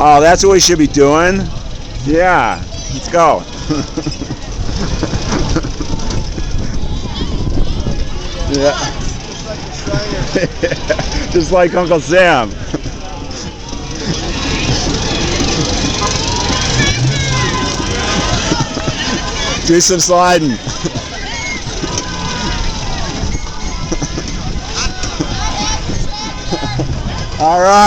Oh, that's what we should be doing? Yeah, let's go. Yeah. Just like Uncle Sam. Do some sliding. All right.